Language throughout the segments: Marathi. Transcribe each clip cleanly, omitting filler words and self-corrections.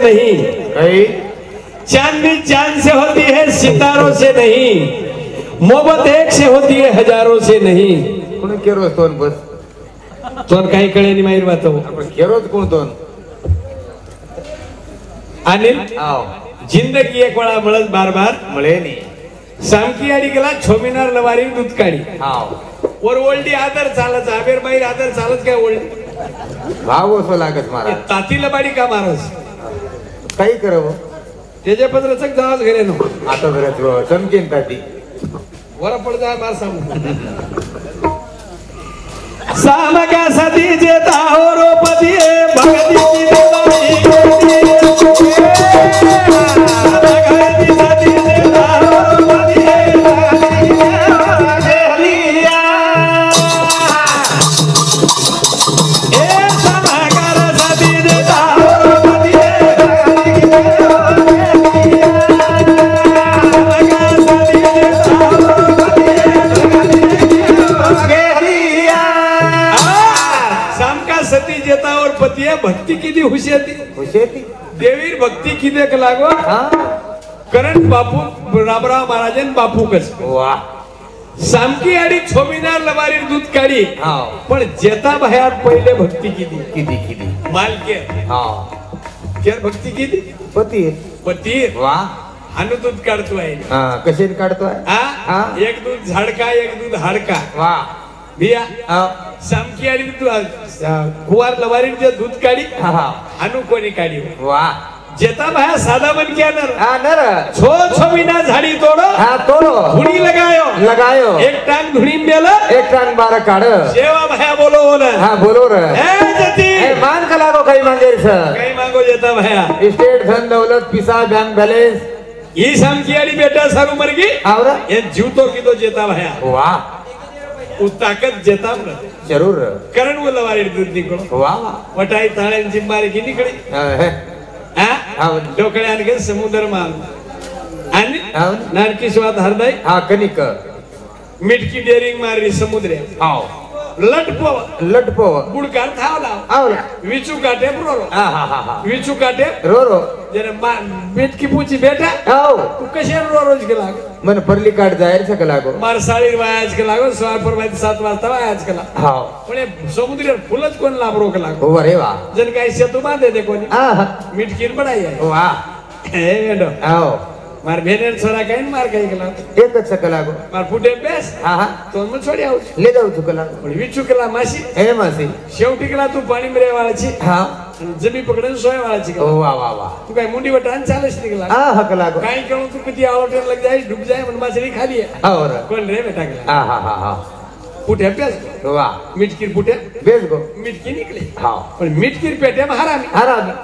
नहीं, चांदनी चांद से होती है सितारों से नहीं, मोहब्बत एक से होती है हजारों से नहीं। कोण केरो तोन बस तोन काही कळे नाही माहीत बात हो. आपण केरोच कोण तोन अनिल आओ जिंदगी एक वेळा मळत बार बार मळे नी सामकी आडी गेला छोमिनार लवारी दूध काढी. आओ वर ओल्डी आदर चालत आबेर बाई आदर चालत काय ओल्डी भाव असो लागत मारा ताती लबाडी का मारस काही करव त्याच्या पत्रचक जावाच घरे नो आता जरा चमकीन ताती वर पड जाय मार सांग साम का सती जेता हो रोपती भगती की देवाई भगती सती जेता हो रोपती भक्ति किती हुशेती देवीर भक्ती किती लागो करंट बापू रामराव महाराजन बापू कस वाह सामकी आडी छोमिनार लवारी दूध काढी पण जेता बाहेर पहिले भक्ती किती किती किती मालके केर भक्ती किती पती वाह अनु दूध काढतो आहे कसे काढतोय एक दूध झाडका एक दूध हाडका वाह भिया सामकी आडी कुवार लवारी दूध काढी अनु कोणी काढी वाह जेता बाहेर साधा बन किया नर छो छमीना झाड़ी तोड़ो तोड़ो धुनी लगायो एक टांग धुनी में एक टांग बारा काढ जेवा भाया बोलो ना बोलो रे जती मान का लागो काही मांगे काही मांगो जेता भाया स्टेट धन दौलत पिसा बैंक बैलेंस ये सामकियाड़ी बेटा सारू मर गई आवरा ये जूतो की तो जेता भाया वाह वो ताकत जेता जरूर करण वो लवारी दूध निकलो वाह वटाई ताळे जिम्मारी की निकली डोकळ्यान गे समुद्र मान आणि नारकी स्वाद हरदाय कनिक मिटकी डेरिंग मारी समुद्र लटपो बुडकार थावला विचू काटे विचू काटे रो जरे मिटकी पूची बेटा तू कशे रोज गेला मन परली काट जायर सकला गो मार साळी वायाच केला गो सवार पर 7 वाजता वायाच केला पण समुद्र फुलच कोण लाभरो केला हो रे वा जन काय सेतू बांधे ते कोणी मिटकीर बडाई आहे वाह हे वेडो मार भेनेर छोरा काय मार काय केला एकच सकला गो मार फुटे बेस तो मग छोडी आऊ ले जाऊ चुकला पण विचू केला माशी हे मासी शेवटी केला तू पाणी मिरे वाळाची जमी पकडून सोय वाळाची वाह वाह वाह तू काय मुंडी वटान चालस निकला हकला गो काय करू तू किती आवटन लग जाय डूब जाय पण माछली खाली आहे और कोण रे बेटा केला पुठे बेस वाह मिटकीर पुठे बेस गो मिटकी निकली पण मिटकीर पेटे में हरामी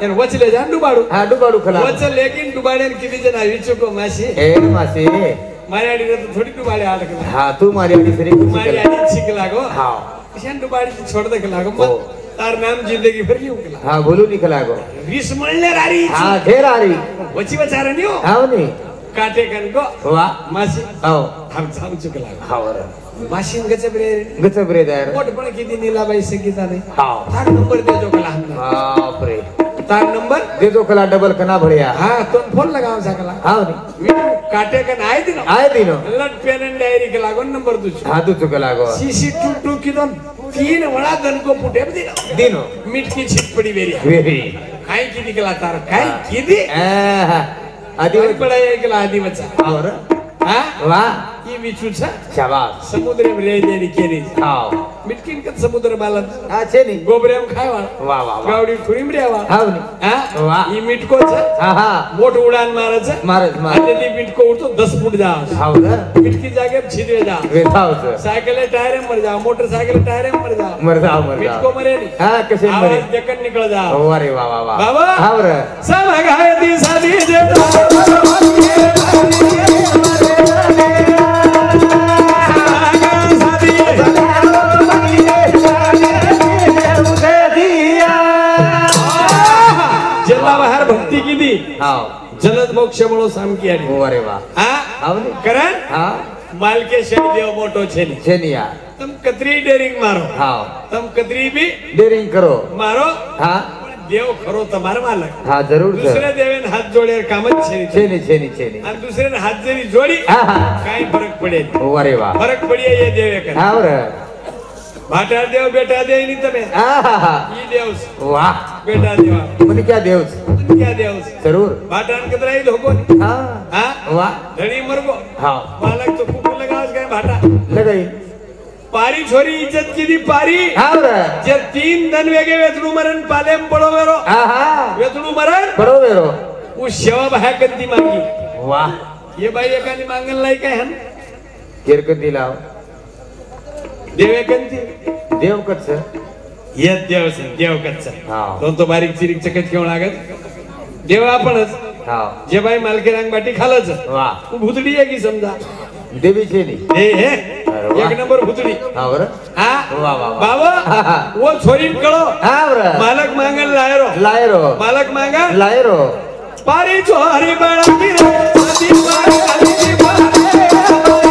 यार वचले जान डुबाडू डुबाडू खला वचल लेकिन डुबाडेन किती जण विचुको माशी ए मासी मारी आडी तो थोडी डुबाडे आडकला तू मारी आडी सरी मारी आडी शिकला गो कशान डुबाडी छोड़ दे केला गो तार नाम जिंदगी भर यूं केला बोलू निकला गो विस मळले रारी ढेर आरी वची बचारा नियो नी काटे कन गो वाह मासी हम चुकला माशीन गचबरे दार मोठ पण किती नीलाबाई संगीता नाही तार नंबर दे जो कला बाप रे तार नंबर दे जो कला डबल कना भड़िया तो फोन लगाओ सकला नी काटे कन आए दिनो लट पेन एंड डायरी के लागो नंबर तू चुकला गो सीसी 22 की तो 3 वड़ा गन को पुटे दिनो मिट की छिप पड़ी वेरी काय की निकला तार काय की आदि पड़ाय केला आदि बच्चा और वाह ये विचुचा शाबाश समुद्र में रे देनी केनी मिटकिन का समुद्र मालन छेनी गोबरेम खावा वाह वाह गावडी खुरीम रेवा नी वाह ये मिटको छ मोठ उडान मारच आणि मिटको उडतो 10 फूट जा मिटकी जागे छिदवे जा सायकल टायर मर जा मोटरसाइकिल टायर मर जा मिटको मरे नी कसे मरे जकन निकल जा अरे वाह वाह वाह बाबा हावर सब गाय दी शादी जे जलद मोक्ष म्हणो सामकी आडी अरे वाह करण मालके देव मोटो छेनिया तुम कतरी डेरिंग मारो तुम कतरी भी डेरिंग करो मारो देव खरो तमार मालक हा जरूर सर दुसऱ्या देवेन हात जोड्यावर कामच छेनी छेनी छेनी छेनी आणि दुसऱ्याने हात जरी जोडी हा हा काही फरक पडेल अरे वा फरक पडिये ये देवे कर हा बर भाटा देव बेटा देव नहीं तमे हा हा हा ई देवस वाह बेटा देवा म्हणे क्या देवच तुम क्या देवस जरूर भाटान कतराई धोको हा हा वाह धणी मरगो हा मालक तो कुकू लगावस काय भाटा लगाई पारी छोरी इज्जत की दी पारी हा बर जे 3 धन वेगे वेतडू मरण पालेम पडो वेरो हा हा वेतडू मरण पडो वेरो वो शेवा बाहेर कधी मागी वाह ये बाई एकाने मागण लाई काय हन किरकत दिलाव देवे कंती देव कच ये देव कच्चा हा तो बारीक चिरीक चकच घेऊन लागत देव आपणच हा जे बाई मालकी रांग बाटी खालच वाह तू भुतडी आहे की समजा देवी छेनी हे अरे वाह. एक नंबर भुतडी हा बर हा वाह, वाह, वाह. बाबा वो छोरी कळो हा बर मालक मागण लायरो लायरो मालक मागण लायरो पारी छोरी बळकी रे आधी पारी आधी पारी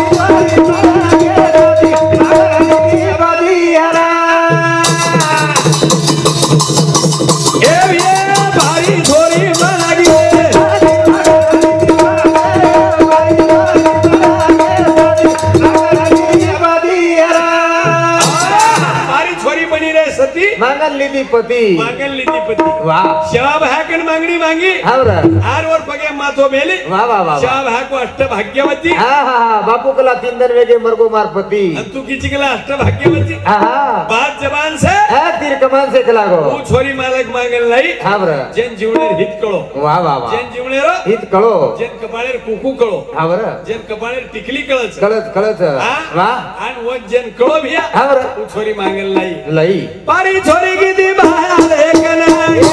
मांगन लीधी पती मागण लीधी पती वाह शवाब हाकन मागणी मांगी हावर आर वर पगे माथो बेली वाह वाह वाह शवाब हाको अष्ट भाग्यवती हा हा हा बापू कला 3 दिन वेगे मरगो मारपती तू किची कला अष्ट भाग्यवती हा हा बात जबान से हा तीर कमान से कलागो तू छोरी मालक मागण लाई हावर जेन जीवनेर हित कळो वाह वाह वाह जेन जीवनेर हित कळो जेन कपाळेर कुकू कळो हावर जेन कपाळेर टिकली कळच कळत कळत हा? वाह आणि वो जेन कळो भिया हावर तू छोरी मागण लाई लई पारी छोरी किती बाहेर एकनाई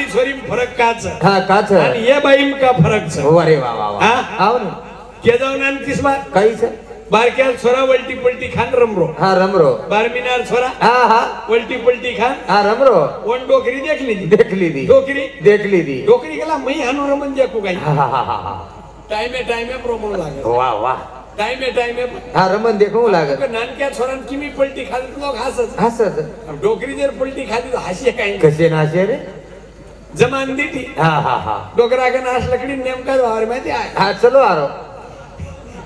हा काच आणि ये बाईम का फरक छ अरे वाह वाह हा? वाह आओ ना के जाऊन आणि किस्मत काही सर बारक्याल छोरा वलटी पलटी खान रमरो हा रमरो बारमिनार छोरा हा हा वलटी पलटी खान हा रमरो वन डोकरी देख ली देख लीधी डोकरी देख लीधी डोकरी गेला मई हानु रमन देखू काही हा हा हा हा टाइमे प्रोमो लागे वाह वाह टाइमे हा रमन देखू लागत नानक्या छोरान किमी पलटी खाली लोक हसत हसत डोकरी जर पलटी खाली तर हास्य काही कसे नाशे रे जमान देती हा हा हा डोकरा का नाश लकड़ी नेमका वावर माहिती आहे हा चलो आरो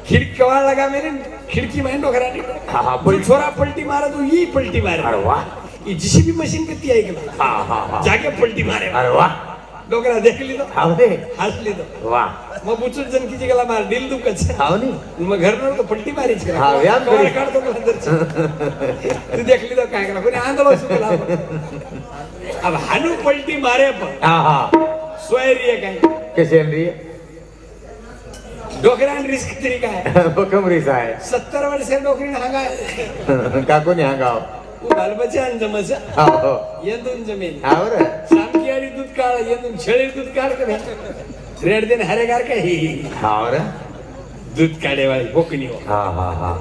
खिड़की कवाड़ लगा मेरे खिड़की में डोकरा हाँ हाँ कोई छोरा पलटी मारा तो ये पलटी मारे अरे वाह ये जीसीबी मशीन कितनी आई के हाँ हाँ हाँ जाके पलटी मारे अरे वाह डोकरा देख ली तो हाँ दे हंस ली तो वाह मग बुचूर जन की जगह मार दिल दुखत हाँ नहीं मग घर में तो पलटी मारी छे हाँ व्यायाम कवाड़ करी काढ तो अंदर तू देख ली तो काय करा कोणी आंदोलन सुकला अब हानु पलटी मारे पर हाँ हाँ सोयरी है काय कैसे रही है डोकरा रिस्क तरीका है बकम रिसा है 70 वर्ष डोकरी हांगा काको ने हंगाओ बाल बच्चा जमस हाँ येंदून जमीन हाँ रे शामकी आड़ी दूध काढ येंदून छेळी दूध काढ के रेड दिन हरेगार का ही हाँ रे दूध काढे वाली बोकनी हो हाँ हाँ हाँ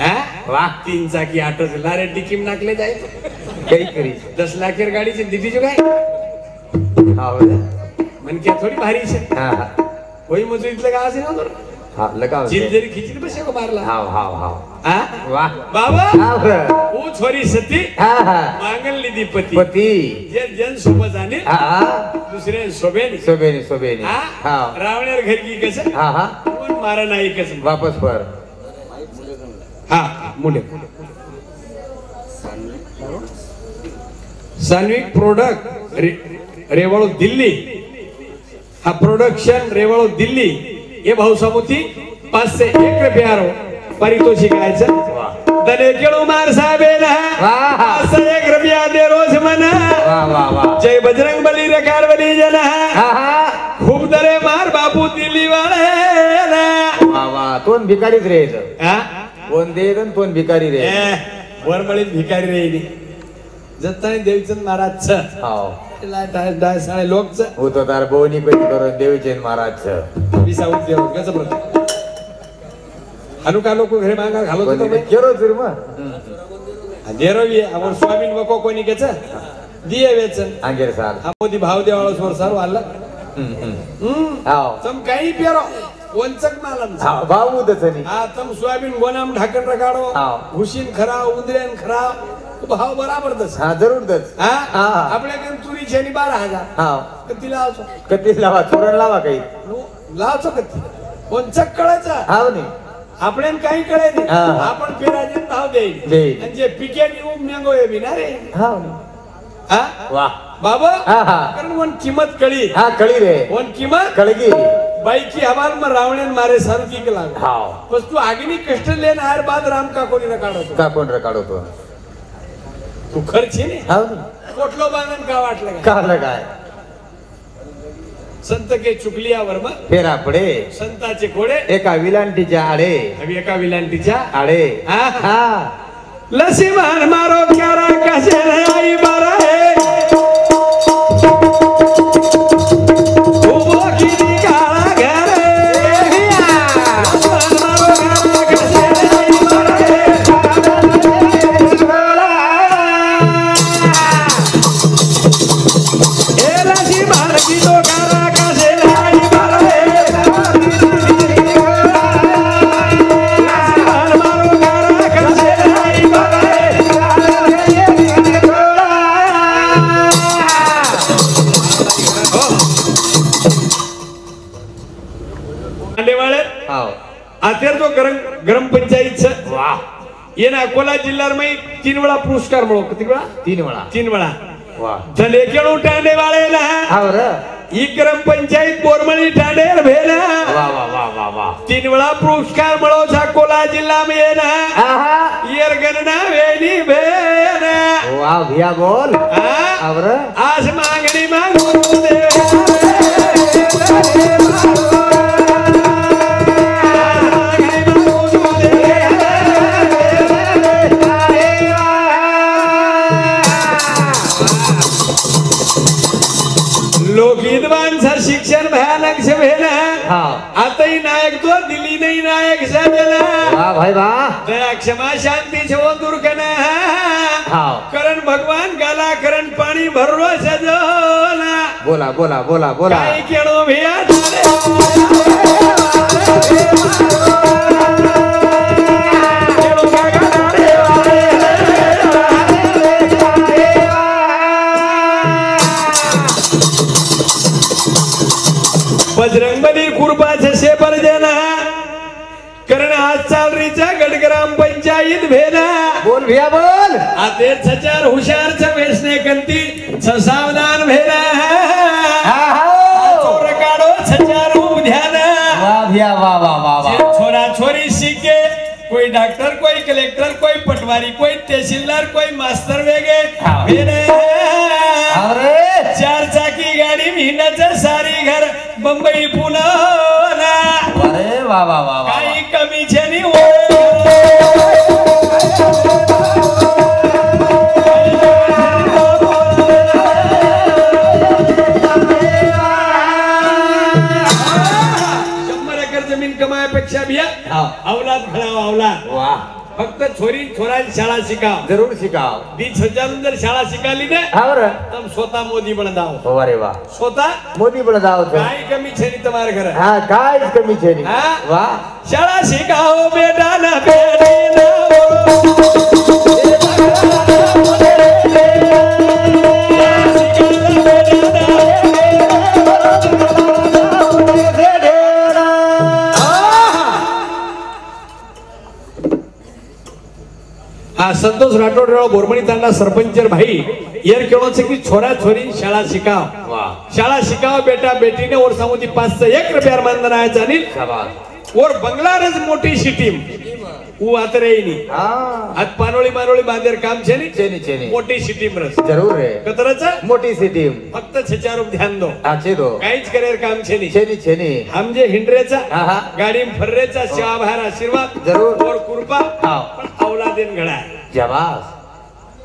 हाँ वाह 3 चाकी ऑटो से लारे डिकीम नाकले जाए कई करी 10 लाख की गाड़ी से दीदी जो गए हाँ रे मन क्या थोड़ी भारी से हाँ वही मुझे इतने कहा से ना तो हाँ लगाओ जिल जरी खिचड़ी बसे को मारला हाँ हाँ हाँ हाँ वाह बाबा हाँ रे वो छोरी सती हाँ हाँ मांगन लीधी पति पति जन जन सोबत आने हाँ हाँ दुसरे सोबेनी सोबेनी सोबेनी हाँ हाँ रावणेर घर की कसम हाँ हाँ कोण मारा नाही कसम वापस पर हाँ मुले सान्विक प्रोडक्ट रेवाळो दिल्ली हा प्रोडक्शन रेवाळो दिल्ली हे भाऊसामुती 5 से 1 रुपयारो पारितोषिक आयचं दने केळू मार साहेबेला वाह 5 से 1 रुपया दे रोज मना वाह वाह वाह जय बजरंग बली रे कारवली जना हाँ हाँ खूप दरे मार बापू दिल्ली वाले वाह वाह तोन भिकारीच रे इथं. हा कोण दे तोन भिकारी रे वरमळीत भिकारी रे जत्ताने देवचंद महाराज हाव साळे लोक वो तो तार बोनी कोई करून देवीचंद महाराज विसा उद्योग कसं प्रकार अनुका लोक घरे मागा घालत होतो बाई. केरो जुर्मा देरवी आपण स्वामीन वको कोणी केच दिये वेचन अंगेर साल मोदी भाव देवाळ सोर सारू आला हाव तम काही पेरो वंचक मालम भाव उदचनी हा तम सोयाबीन गोनाम ढाकण रगाडो हाव. हुशीन खरा उंदरेन खरा भाव बराबर दस हा जरूर दच हा हा. आपल्याकडे तुरी छेनी 12,000 हाव कती लावचो कधी लावा चोरण लावा काही लावचो कती वंचक कळायचा हाव नाही आपल्यान काही कळे नाही हा. आपण पेराचे भाव देईल देईल. आणि जे पिके निवून मेंगो ये बी ना रे हाव नाही हा वा बाबा हा हा कारण वन किंमत कळी हा कळी रे वन किंमत कळगी बाई की हवाल में रावणेन मारे सारू की लाग हाव बस तू आगनी कष्ट लेन आयर बाद राम का कोणी न काढतो का कोण काढवतो तू खर्ची नाही हाव नाही कोटलो बांधन का वाटलं का काल काय संत के चुकलियावर मग फेरा पडे संताचे घोडे एका विलांटीच्या आडे हवी एका विलांटीच्या आडे हा हा लसी मान मारो क्यारा कसे आई बारा है उभो किती काळा घर मारो क्यारा कसे आई बारा है ए लसी मान की तो काळा कसे आई बारा है मारो क्यारा कसे आई बारा है अंडेवाळे हाव अखेर तो ग्राम पंचायत वा ये ना अकोला जिल्हा में 3 वेळा पुरस्कार मिळो किती वेळा 3 वेळा 3 वेळा वा झले केळू टांडेवाळे ना हाव र ही ग्राम पंचायत बोरमणी टांडेर भेला वा वा वा वा वा 3 वेळा पुरस्कार मिळो अकोला जिल्हा में ये ना आहा येर गणना वेनी भेना वा भिया बोल आवर आज मागणी मागू दे लोकहितवान सर शिक्षण भयानक से भेना हाव आता ही नायक तो दिल्ली नहीं नायक से भेना वा भाई वा दया क्षमा शांति से वो दूर करना हाव करण भगवान गाला करण पानी भरो सजोना बोला बोला बोला बोला काय केळो भिया बजरंगबली कुरबाचे शेपर देना करण आज चालरीचा गडग्राम पंचायत भेना बोल भिया बोल आते सचार हुशार वेसने कंती सावधान भेना चोर काढो सचार ध्यान वा भिया वा वा वा वा छोरा छोरी सीखे कोई डॉक्टर कोई कलेक्टर कोई पटवारी कोई तहसीलदार कोई मास्टर वेगे भेना अरे 4 चाकी गाडी महीनाचं सारी घर मुंबई पुणे अरे वा वा वा वा काही कमी छेनी जमीन कमायापेक्षा बिया अवलाद घडावा अवलाद वा फक्त छोरी छोरांची शाळा शिकाव जरूर शिकाव 20,000 जर शाळा शिकाली ना हाव र तर स्वतः मोदी बनदाव हो अरे वा स्वतः मोदी पण जाव काय कमी छेनी तुम्हारे घर हा काय कमी छे नी हा? वा शाळा शिकाओ बेटा ना बेटी ना संतोष राठोड बोरमणी तांडा सरपंच भाई येर केवळ की छोरा छोरी शाळा शिकाव वा शाळा शिकाव बेटा बेटीने और सामुदी 501 रुपया मानधन आहे जाणील शाबास और बंगलारच मोठी सिटी वो आत रेनी हां आज पानोळी मानोळी बांधेर काम छे नी छे नी मोठी सिटी मरस जरूर रे कतराचा मोठी सिटी फक्त छचार ध्यान दो आचे दो काहीच करेर काम छे नी छे नी हम जे हिंडरेचा हा गाडी फर्रेचा सेवा बाहेर आशीर्वाद जरूर और कृपा हां पण औलादेन घडा जबास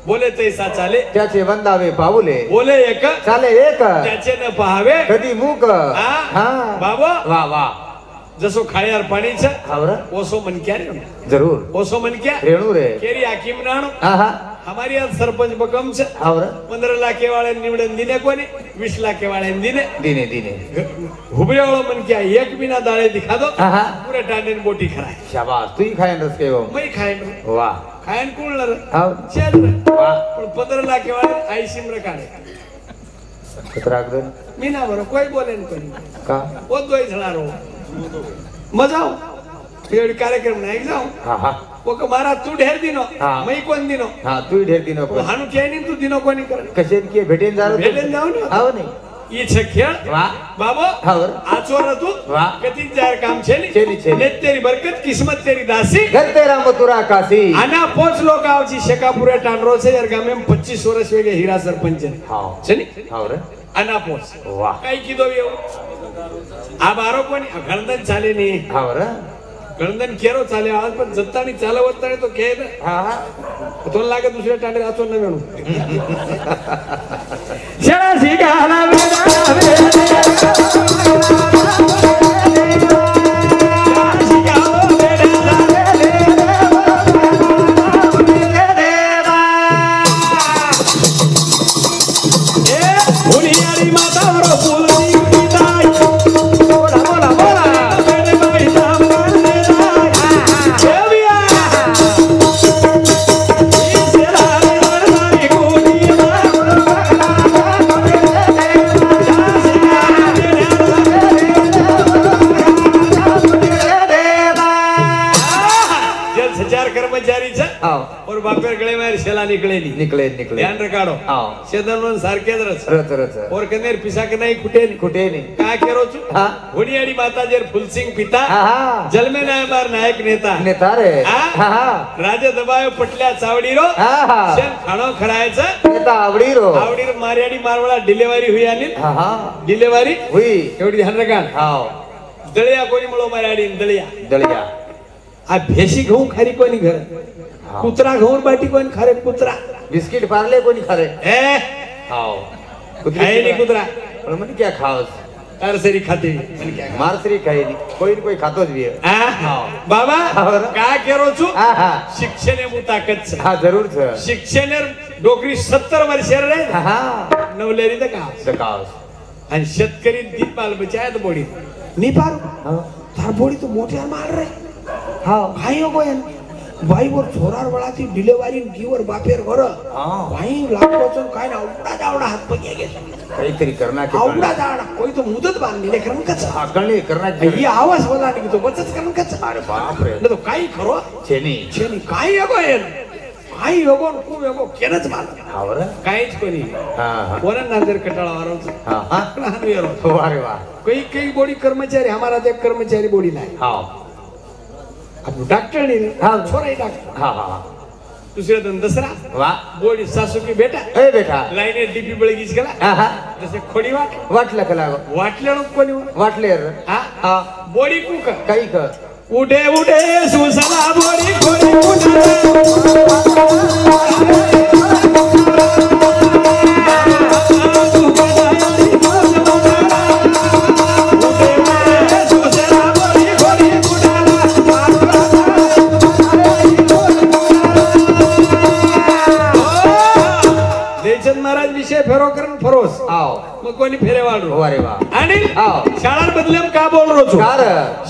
बोले तैसा चाले त्याचे वंदावे पाऊले बोले एक चाले एक त्याचे न पहावे कधी मूक हा हा बाबा वा वा जसो खाळ्यार पाणीच हावरा ओसो मनक्या रे जरूर ओसो मनक्या रेणू रे केरी हाकीम नाणो हा हमारी आज सरपंच बकम छ हावरा 15 लाख वाले निवडून दिने कोणी 20 लाख वाले दिने दिने दिने हुबळेवाळो मनक्या एक बिना दाळे दिखा दो हा पूरे टांडे बोटी खराय शाबाश तू ही खायन रस के वो मैं खायन वाह खायन कोण रे हाव चल रे वाह पण 15 लाख वाले आई सिमर काढे खतरा कर मी ना बरो कोई बोले न कोणी का वो दोय झणारो मजाओ ये कार्यक्रम नाही जाऊ हा हा वो मारा तू ढेर दिनो हाँ। मैं कोण दिनो हा तू ढेर दिनो वो हानु के नाही तू दिनो कोणी कर कशेन के भेटेन जारो भेटेन जाऊ ना हाव नाही ई छ खेळ वाह बाबो हावर आचोर तू वाह कती जार काम छे छेली, छेली. ने तेरी बरकत किस्मत तेरी दासी घर तेरा मथुरा काशी आना पोच लोग आवची शेकापुरे टांडरो से यार गामे 25 वर्ष वेगे हीरा सरपंच हाव छनी हावर आना पोच वाह काय कीदो येऊ आ बारो कोणी गणदन चाले नी हावर गणदन केरो चाले आज पण जत्तानी चालवत नाही तो के हा हा तो लागे दुसऱ्या टांडे आचो न मेणू शेळा शिकाला और बापेर गळे मार शेला निकळेली निकले निकले ध्यान रखाडो हाव शेदन सारखेच रस रच रच और कनेर पिसा के नाही कुठे कुठे नाही का केरो छु हा होडियाडी माता जेर फुलसिंग पिता हा हा जलमे नायबार नायक नेता नेता रे हा? हा हा राजे दबायो पटल्या चावडीरो हा हा शेन खाणो खरायचं नेता आवडी रो आवडीर मार्याडी मारवळा डिलिव्हरी हुई आणि हा हा डिलिव्हरी हुई एवढी ध्यान रखा हाव दळिया कोणी म्हणो मार्याडी दळिया दलिया आ भेशी घेऊन खारी कोणी घर कुत्रा घेऊन बाटी कोणी खारे कुत्रा बिस्किट पार्ले कोणी खारे ए हाव खाए नहीं कुत्रा पण म्हणे क्या खाओस तरसरी खाते मारसरी खाई नहीं कोई न कोई खातोच भी है बाबा हावर. का केरो छु हा हा शिक्षणे मुताकत हा जरूर छ शिक्षणेर डोकरी 70 वर्ष रे हा हा नवलेरी द का सकाळस आणि शेतकरी दीपाल बचायत बोडी नी पार हा तार बोडी तो मोठ्या मार रे हा भाई हो गोयन भाई वर छोरार वळाती डिलिव्हरी गिवर बापेर घर हा भाई लाखोचं काय ना आवडा जावडा हात पगे गेला काहीतरी करना के आवडा जावडा कोई तो मुदत बांधली लेकरन कच हा करणे करना ही आवाज बोला की तो बचत करन कच अरे बाप रे न तो काही खरो छेनी छेनी काय गोयन काही योगो खूप योगो केनच माल हावर काहीच कोणी हा हा कोण नांदर कटाळा वारवच हा हा लहान वेरो अरे वाह कई कई बोडी कर्मचारी हमारा ते कर्मचारी बोडी नाही हाव अब डॉक्टर नहीं हाँ छोरा ही डॉक्टर हाँ हाँ दूसरे दिन दसरा वाह बोडी सासू की बेटा ए बेटा लाईने डीपी बळगीच गेला हा हा जसे खोडी वाट वाटलं का लाग वाटले कोणी वाटले हा हा बोडी कुक काही कर उठे उठे सुसला बोडी खोडी उठे महाराज विषय फेरो करून फरोस आओ मग कोणी फेरे वाढू अरे वाह आणि आओ शाळा बदलेम का बोल रो कार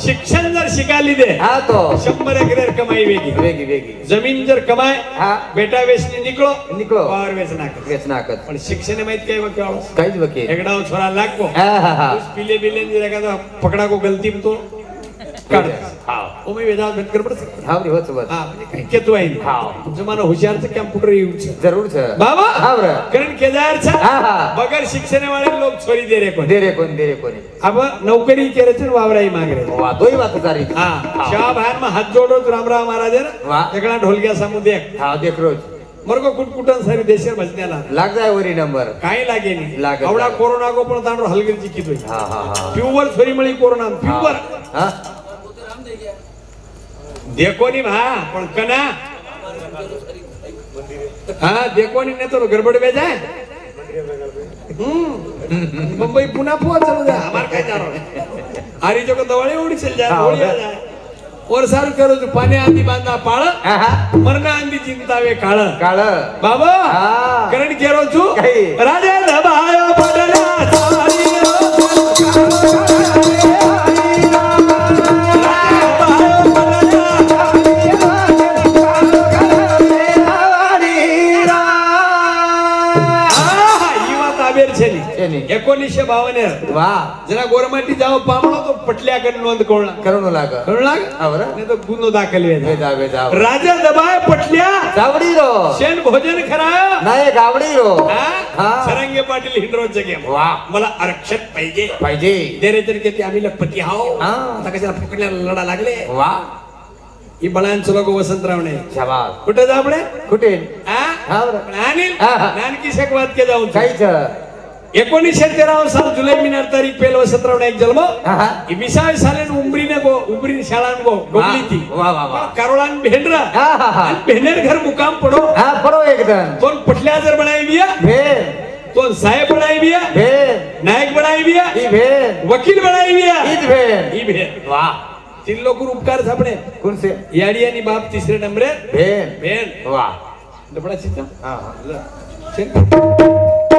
शिक्षण जर शिकाली दे हा तो 100 एकर कमाई वेगी वेगी वेगी जमीन जर कमाय हा बेटा वेचनी निकलो निकलो पावर वेचना वेचनाकत पण शिक्षण माहित काय वक्याव काहीच बके एकडाव छोरा लागको हा हा हा उस पिले बिले जर एखादा पकड़ा को गलती में तो काढ हाव ओ मी वेदांत भेट कर पडस हाव रे होत बस हा म्हणजे काय केतो आहे हाव जमाना हुशारचं कॅम्प्युटर यूज जरूर छ बाबा हाव रे कारण केदार छ हा हा बगर शिक्षण वाले लोग छोरी दे रे कोण दे रे कोणी अब नौकरी केरे वावराई माग रे वाह दोही बात सारी हाँ शाह बहन में हाथ जोड़ो राम राम महाराज है ना वाह एकड़ा ढोलकिया समूह देख हाँ देख रोज मरको कुटकुटन सारी देशर भजण्याला लाग जाय वरी नंबर काही लागे नाही लागे आवडा कोरोना को पण तांडो हलगीची कितोय हा हा हा प्युअर छोरी मळी कोरोना प्युअर हा देखो नी भा पण कना हाँ देखो नी ने तो गड़बड़ में जाए मुंबई पुन्हा पोहोचलो जा हमार काय जानो आरी जो को दवाळे उडी चल जा हाँ, गोळी आ जाए और सार करो जो पाणी आंधी बांधा पाळ मरना आंधी चिंतावे काळ काळ बाबा हा. करण केरो छु काही. राजा दबायो पडला सारी એની 1952 વાહ જરા ગોરમાટી જાવ પામણો તો પટલ્યા કર નોંધ કોળા કરુણ લાગે કરુણ લાગે આવર ને તો ગુનો દાખલ વે વેદા રાજા દબાય પટલ્યા ચાવડી રો शेन भोजन खराय नाही गावडी रो हा सरंगे पाटील हिंद्रो जगे वाह मला आरक्षण पाहिजे पाहिजे देरे तरी किती आम्ही लखपती हाव हा. आता कशाला फुकण्याला लढा लागले वाह ही बळांचं लोक वसंतरावणे शाबास कुठे जा आपण कुठे हा आवර अनिल हा, हा. नानकी शेकवात के जाऊन काहीच 1913 साल जुलै महिन्यात तारीख पेल वसंतरावणे एक जन्म हा हा ही 20 सालेन उमरीने गो उमरी शाळान गो गोगली ती वाह वाह वाह कारोळान भेंडरा हा हा हा आणि भेनेर घर मुकाम पडो हा परो एकदम कोण पटल्या जर बनाई बिया भेन कोण साहेब बनाई बिया भेन नायक बनाई बिया ई भेन वकील बनाई बिया ईद भेन ही भेन वाह तीन लोक उपकार सापडे कोण से याडी आणि बाप तिसरे नंबरे भेन भेन वाह डबडा चित्ता हा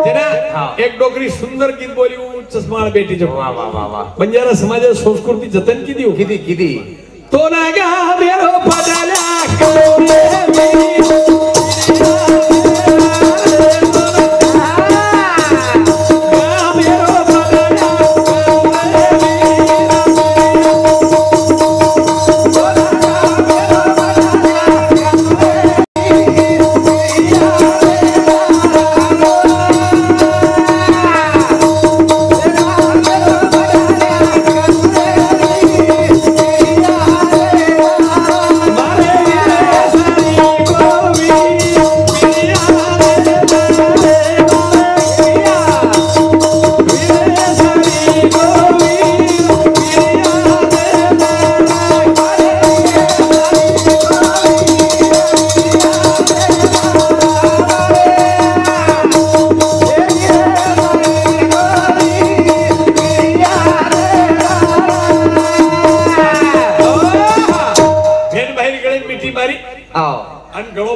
जना हा. एक डोकरी सुंदर गीत बोली चष्मा बेटी जो वाह वाह वाह वाह बंजारा समाज संस्कृती जतन की देऊ किती किती तो नागा मेरो पडल्या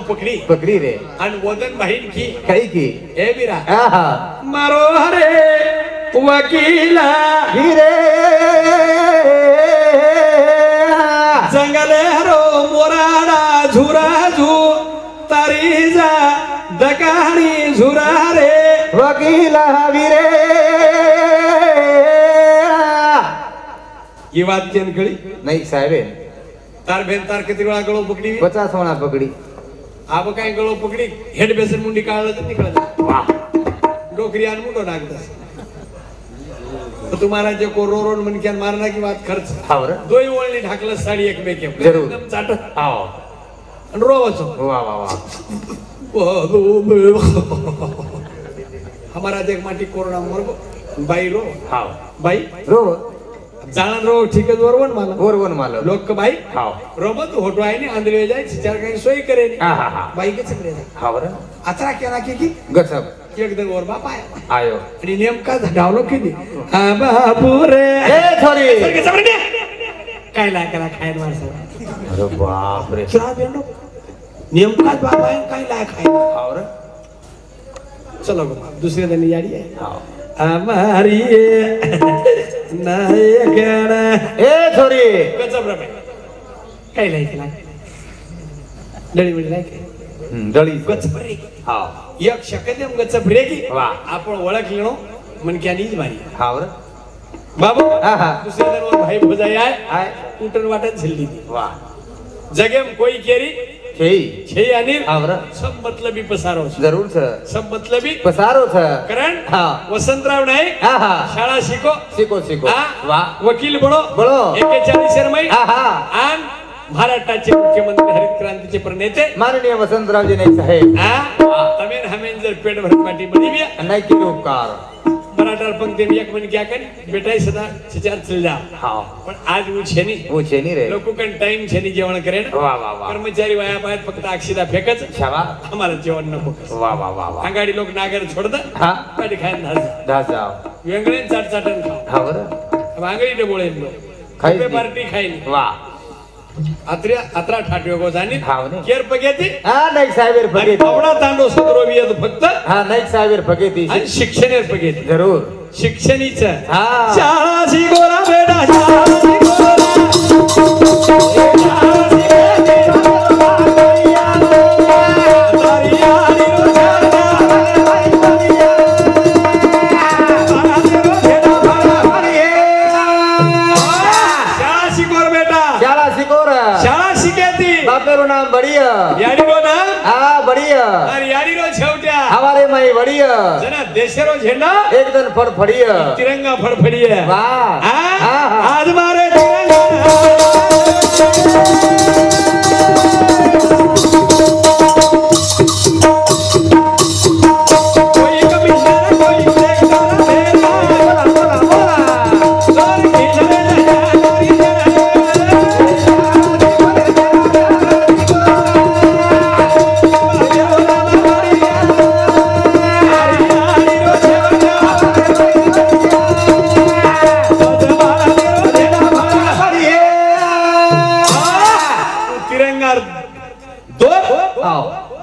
पकडी पकडी रे आणि वदन बहीण की काही की ए बिरा आहा मारो हरे वकीला गिरे जंगले हरो मोराडा झुराझू तारीजा दकाणी झुरा रे वकीला वीरे ही बात केन कळी नाही साहेब तार बेन तार किती वेळा गळो पकडी 50 होना पकडी आप काय गळो पकडी हेड बेसन मुंडी काढलं तर निकळत वाह डोकरी आणि मुंडो नागदस तो तुम्हाला जे को रोरोन मनक्यान मारना की बात खर्च हावर दोई ओळणी ढाकलं साडी एक मेके जरूर. एकदम चाट आओ आणि रोवाचो वाह वाह वाह हमारा देख माटी corona मरगो by rho how by rho जाणा रो ठीक आहे वरवन मला वरवन माल लोक बाई हाव रोमत होटो आहे नि आंधळे जाय चार काही सोय करे नि आहा हा बाई के चक्रे हावर अतरा केला की गसब एकदम वर बाप आया आयो आणि नेमका धावलो किती हा बापू रे ए थोरी काय लायकाला खायला माणसं अरे बाप रे चला बेंडो नेमकाच बाप आहे काय लाय खाय हावर चलो दुसऱ्या त्यांनी याडी आहे हाव हमारी नायकना ए थोरी गजब रे काय लायक लढी मिळी लायक दळी गजब रे हाव एक शकदेम गजब रे की वा आपण ओळखलो मनक्यानीच मारी हावर बाबू आहा दुसऱ्या दरवर भाई भोजाई आहे आय उठन वाटत झल्ली ती वाह जगेम कोई केरी छेई छे अनिल हावर सब मतलबी पसारो जरूर छ सब मतलबी पसारो छ कारण हाँ. वसंतराव नाईक आहा शाळा शिको शिको शिको हा? वाह वकील बडो बडो. 41 रमई आहा आणि महाराष्ट्राचे मुख्यमंत्री हरित क्रांतीचे प्रणेते माननीय वसंतरावजी नाईक साहेब तमेन हमेन जर पेट भरत पाठी बडी बिया नाही केले उपकार मराठा अठार पंक्ति एक मन क्या कर बेटा सदा चिचार चल जा हाँ पण आज वो छे नहीं वो छे नहीं रे लोगों का टाइम छे नहीं जेवण करे ना वाह वाह वाह कर्मचारी वाया पायत फक्त अक्षिदा फेकच शाबाश हमारा जेवण नको वाह वाह वाह वाह अंगाडी लोक नागर छोड़ता हाँ गाडी खायन धास दास जाओ वेंगळे चाट चाटन खाओ हाँ बरं वांगडी डबोळे लो खाई पे पार्टी खाईली वाह अत्रा ठाटवे गो जानी हाव ने केर पगेती हाँ नाईक साहेब फगेती आवडा तांडो सदरो भी फक्त हाँ नाईक साहेब फगेती आणि शिक्षणेर पगेती जरूर शिक्षणीचं हाँ शाळा शिकोरा बेटा शाळा बापेरो नाम बढ़िया यारी रो नाम हाँ बढ़िया अरे यारी रो छवट्या हमारे माई बढ़िया जना देशरो झंडा एकदम फड़फड़िया तिरंगा फड़फड़िया वाह आज मारे तिरंगा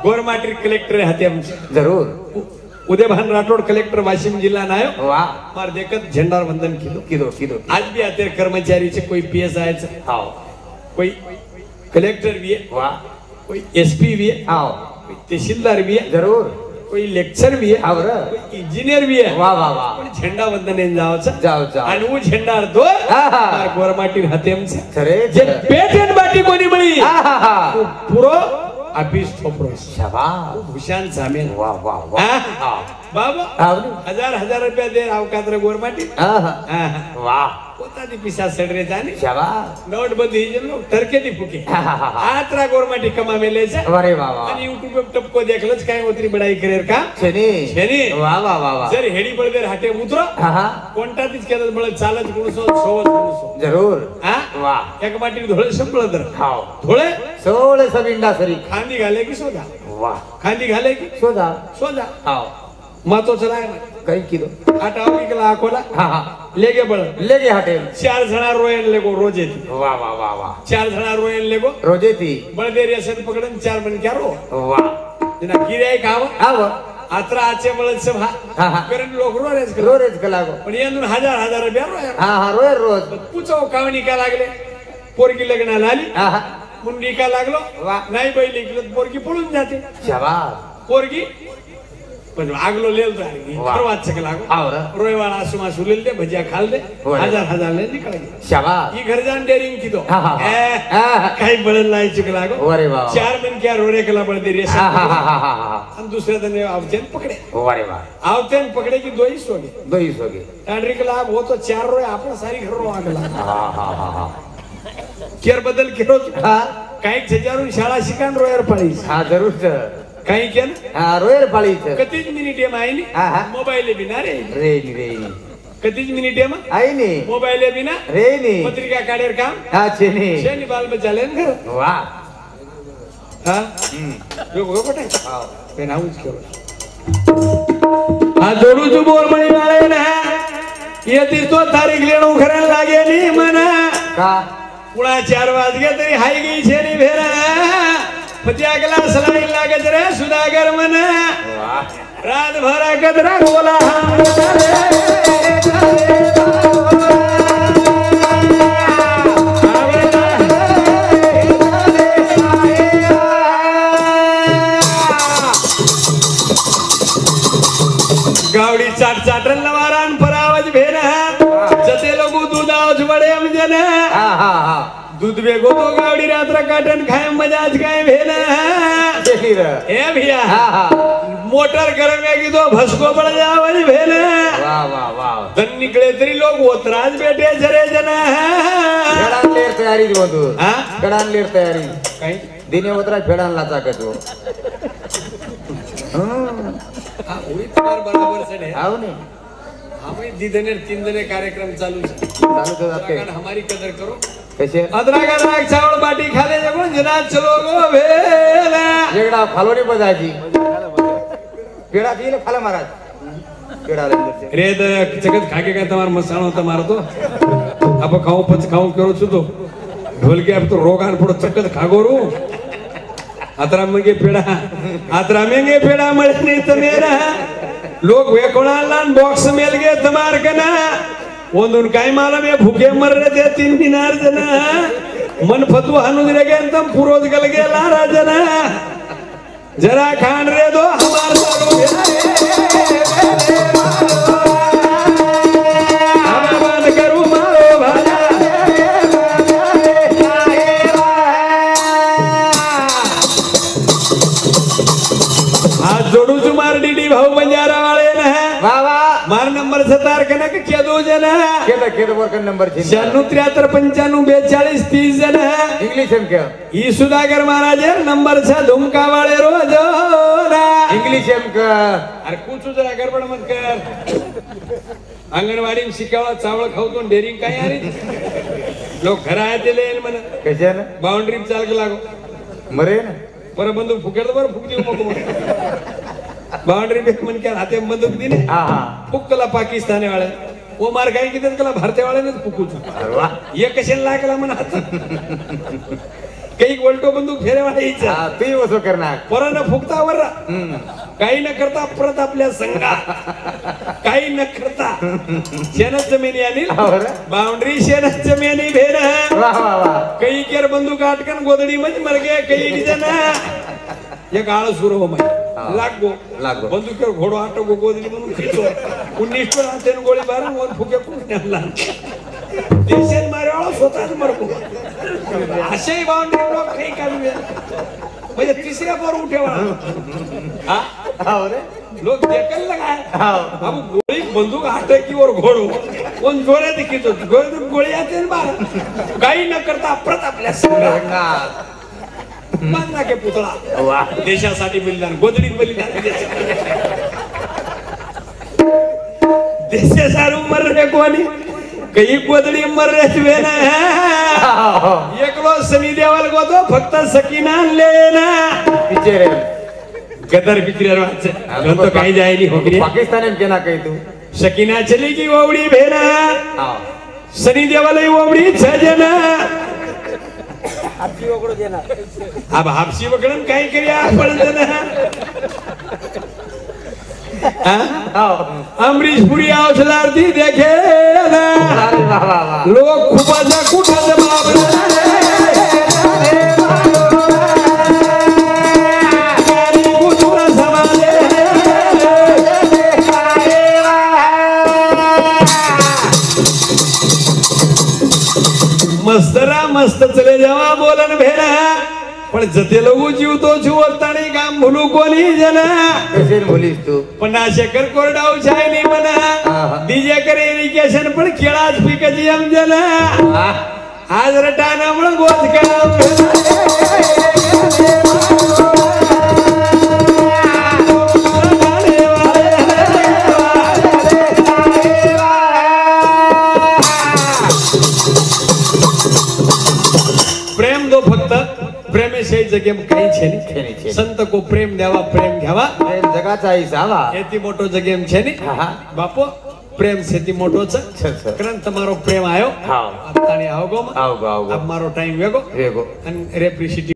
गोरमाटी कलेक्टर हाते आमचे जरूर उदयभान राठोड कलेक्टर वाशिम जिल्हा नायक वाह मार देखत झंडा वंदन किलो किलो किलो आज भी आते कर्मचारी से कोई पीएस आए आओ कोई कलेक्टर भी है वाह कोई एसपी भी है आओ कोई तहसीलदार भी है जरूर कोई लेक्चर भी है और कोई इंजीनियर भी है वाह वाह वाह झंडा वंदन जाओ जाओ जाओ आणि वो झंडा दो गोरमाटी हाते आमचे खरे जे पेटेंट बाटी कोणी बळी पुरो ऑफिस थोपरोस शाबाश भूषण सामेल वाह वाह वाह बाबा हजार रुपया दे आवकात्र गोरमाटी वाह પોતાની પીસા સડરે જાની શાબાશ નોટબંધી જે લોક તરકેથી ફૂકે આત્રા ગોરમાટી કમામેલે છે અરે વાહ વાહ અને યુટ્યુબ પર ટપકો દેખલો જ કાઈ ઓતરી બડાઈ કરેર કા છેની વાહ વાહ વાહ વાહ સર હેડી બળદેર હાટે ઉતરો કોન્ટાથી જ કેદ બળ ચાલજ ગુણસો 100 જરૂર હા વાહ એક માટી ધોળે સંપળદર ખાઓ ધોળે 16 सब इंडा सरी ખાંડી ગાલે की सोदा वाह ખાંડી गाले की सोदा सोदा आओ मातो चलाय कई किलो आटा होगी कला आकोला हाँ हाँ लेगे बळ लेगे हटे 4 जणा रोयन लेगो रोजे थी वाह वाह वाह वाह 4 जणा रोयन लेगो रोजे थी बळदेर यसन पकडन 4 मन क्या रो वाह जना गिराय खाव आव आत्रा आचे बळ सभा हाँ हाँ करन लोक रोरेज रोरेज कलागो पण यांदून हजार रुपया रोय हाँ हाँ रोय रोज पूछो कावणी का लागले पोरगी लग्नाला आली हाँ हाँ मुंडी का लागलो नाही बैली की पोरगी पळून जाते शाबाश पोरगी पण आगलो लेल जागी परवाच चक लागो और रोयवाळा आसुमा सुलेल दे भजिया खाल दे हजार ले निकल गई शाबाश ई घर जान डेरिंग की दो काही बळन लाई चुक लागो अरे वाह 4 मन क्या रोरे कला बळ दे रे हाँ हाँ हाँ हाँ हाँ हम दूसरे दिन आवतेन पकड़े अरे वाह आवतेन पकड़े की दो ही सोगे 200 के टांडरी कला वो तो 4 रोय आपण सारी घर रो आगला हाँ हाँ हाँ हाँ केर बदल केरो हाँ काही छजारून शाळा शिकान रोयर पाळी हाँ जरूर सर काही केन हाँ रोयर पाळी सर कतीज मिनिट एम आईनी मोबाईल बिना रे रेनी कतीज मिनिट एम आई नी मोबाईल बिना रेनी पत्रिका काढेर काम हाँ छेनी शेनी बाल बचाले घर वाह हाँ जो गो बटे हाँ पेनाऊच करो आ जोडू जो बोल मणी वाले ना ये ती तो तारीख लेणू खरन लागे नी मना का पुणा 4 वाजगे तरी हाय गई छेनी भेरा पतिया ग्लास लाईन लागत रे सुदागर मन रात भरा कदरा गोला गावडी चाट चाटन लवारान पर आवाज भेना जते लोग दूध आवज बड़े हमजन हाँ हाँ हाँ दूध बेगो तो गावडी रात्र काटन खाए मजाज खाए भेना देखी रे ए भैया हाँ हाँ मोटर घर में की तो भसको पड़ जावज भेना वाह वाह वाह धन निकले तरी लोग ओतराज बैठे जरे जना फेडान लेर तयारी दो तू हाँ फेडान लेर तयारी काही दिने उतरा फेडान लाचा के तू उडी तर बरोबर सडे आओ ने हमें दीदने 3 जने कार्यक्रम चालू है चालू तो जाते अगर हमारी कदर करो कैसे अदरक अदरक चावल बाटी खा ले जब जना चलो गो भेला वेगळा खालोनी बजायची पेड़ा पी ले खाला महाराज पेड़ा ले अंदर से रे द जगत खाके का तुम्हारा मसालो तुम्हारा तो अब खाऊं पच खाऊं करो छु तो ढोल के अब तो रोगान पड़ो चक्कत खागोरू आतरा मंगे पेड़ा मळे नहीं तो मेरा लोग वे कोणाला बॉक्स मेल गए तमार कना ಒಂದೊಂದು ಕೈ ಮಾಲ ಮೇ ಭೂಕೆ ಮರ್ರದೆ 3 ಮಿನಾರ್ ಜನ मन फतवा हनुद्रे गए तम पुरोज गल गए लारा जना जरा खान रे दो हमार सारो हमें बंद करूं मारो भाजा आज जोड़ू छु मार डीडी भाऊ बंजारा वाले ना वाह वाह मार नंबर 17 कनक के दो जना केद वर्कन नंबर 96 30 जन इंग्लिश में क्या ई सुधाकर महाराज नंबर 6 धुमका वाले रोज इंग्लिश में का अरे कुछ जरा गडबड मत कर अंगणवाडी में शिकावा चावळ खाऊ तो डेरिंग काय अरे लोग घर आए ते लेन मन कैसे ना बाउंड्री में चाल के लागो मरे ना पर बंदूक फुकेल बर फुक दियो मको बाउंड्री पे मन क्या हाथे में बंदूक दी ने हां हां फुकला पाकिस्तानी वाले वो मार काय की कला भारतीय वाले ने फुकू अरे वाह ये कशाला लागला मन हात काही वोल्टो बंदूक फेरे वाले इच्छा हां तू वसो करणार पोरांना फुकता वर काही न करता परत आपल्या संघा काही न करता शेणच जमिनी आणि बाउंड्री शेणच जमिनी भेर वाह वाह वाह काही केर बंदूक आटकन गोदडी मध्ये मर गए काही जण एक आळ सुरू हो माय लागो बंदूक घोडो आटको गोदडी म्हणून खिचो 19 वर हातेन गोळी मारून वन फुके कुठण्याला देशात मारवाळा स्वतःच मरको अशाही बाउंड्री ब्लॉक काही काढूया म्हणजे तिसऱ्या पर उठेवा हां रे लोक देखल लगाय हां अब गोळी बंदूक आटकीवर घोडो कोण जोरात खिचो गोळी आते बार काही न करता परत आपल्या संघा मानना के पुतळा वाह देशासाठी बलिदान गोदडीत बलिदान देशासाठी मर रे कोणी काही गोदडी मर रे ना एकलो सनी देवाल गोतो फक्त सकीना लेना पिक्चर गदर पिक्चर वाच तो काही जायली हो गई पाकिस्तान में केना कही तू सकीना चली की ओवडी भेना हां सनी देवाल ओवडी छजना हापसी वगडो देना अब हापसी वगडन काय करिया आपण देना अमरीश पुरी औषधार्थी देखे लोक खूपच कुठं बाबला मस्तरा मस्त चले जावा बोलन भेना पण जते लोग जीव तो जीवतानी काम भूलू कोणी जना कैसे बोलीस तू पण शेखर कोरडाव छायनी मना डीजे करे इरिगेशन पण केळाच पिकाची आमजना आज रटाना म्हणून गोद करा प्रेम दो फक्त प्रेमेशाही जगे काही छे नहीं संत को प्रेम द्यावा प्रेम घ्यावा प्रेम जगाचा हिसाबा एती मोटो जगेम छे नहीं बापो प्रेम सेती मोटो छ कारण તમારો પ્રેમ આયો હા અતાણી આવગો આવગો अब मारो टाइम वेगो વેગો અને રેપ્રિસિટી